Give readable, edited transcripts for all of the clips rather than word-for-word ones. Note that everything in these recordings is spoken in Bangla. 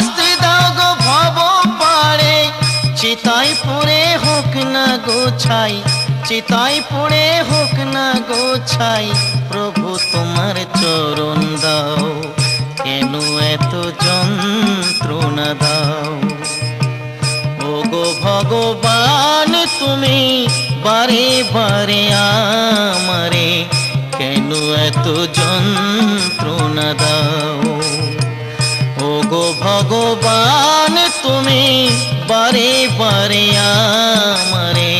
শাস্তি দাও গো ভব পারে, চিতাই পুড়ে হোক না গো ছাই, চিতাই পুড়ে হোক না গো ছাই। প্রভু তোমার চরণ দাও, কেন এত যন্ত্রণা দাও? ও গো ভগবান তুমি বারে বারে আমারে কেন এত যন্ত্রণা দাও? ও গো ভগবান তুমি বারে বারে আমারে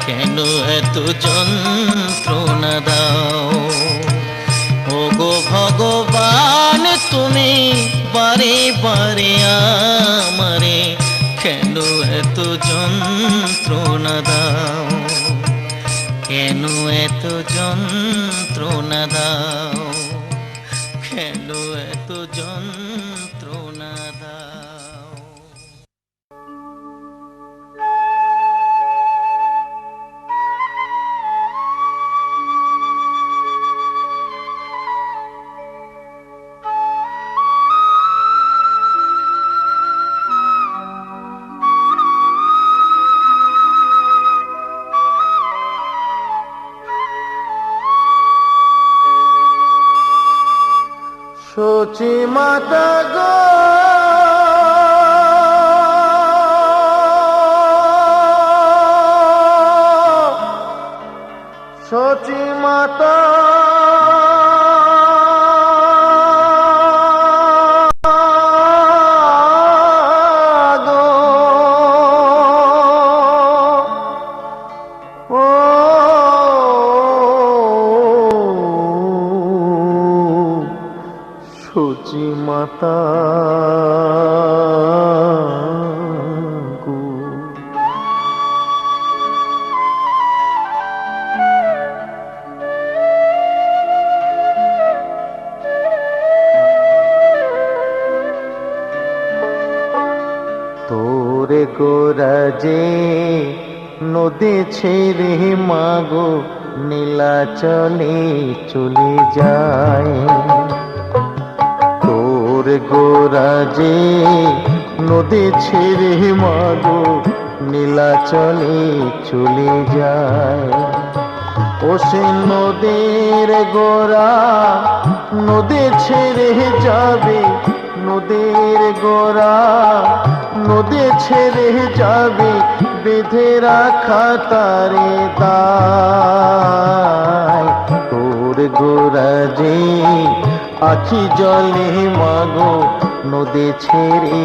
কেন এত যন্ত্রণা দাও? ও গো ভগবান তুমি বারে বারে আমারে কেন এত যন্ত্রণা দাও? কেন এত যন্ত্রণা দাও? কেন এত যন্ত্রণা দাও? সচি মাতা গো সচি মাতা গো ও সচি মাতা গো। তোরে গোরাজে নদী ছেড়ে মাগো নীলাচলে চলে যায়। তোরে গোরাজে নদী ছেড়ে মাগো নীলাচলে চলে যায়। ও সে নদীর গোরা নদী ছেড়ে যাবে, নদীর গোরা নদী ছেড়ে যাবে, বেঁধে রাখা তারে দায়। তোর গোরাজে আখি জলে মাগো নদী ছেড়ে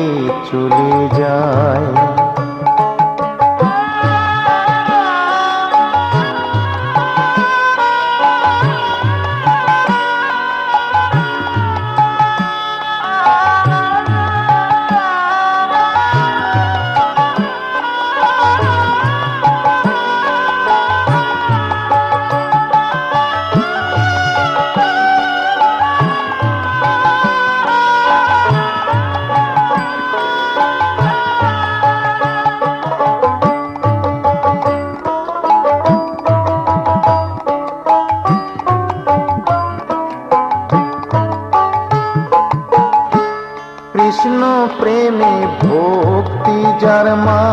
চলে যায়। কৃষ্ণ প্রেমে ভক্তি যার মা,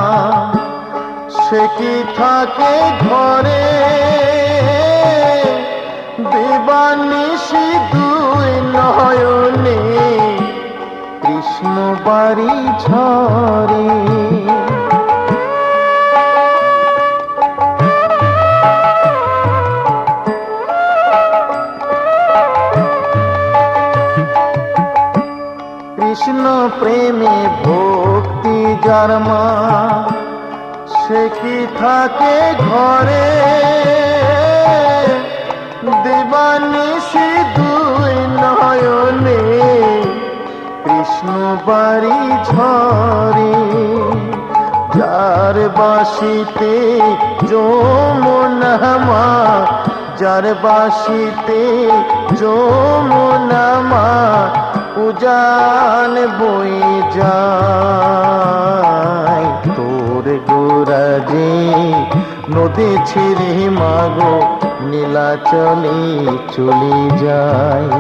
সে কি থাকে ঘরে, দিবানিশি দুই নয়নে কৃষ্ণ বাড়ি ঝরে। কৃষ্ণ প্রেমে ভক্তি যার মা, সে কি থাকে ঘরে, দিবানিশি দুই নয়নে কৃষ্ণ বাড়ি ঝরে। যার বাসিতে যমুনা মা, যার বাসিতে যমুনা মা উজান বয়ে যায়। তোর গোরাজে নদী ছেড়ে মাগো নীলাচলে চলে যায়।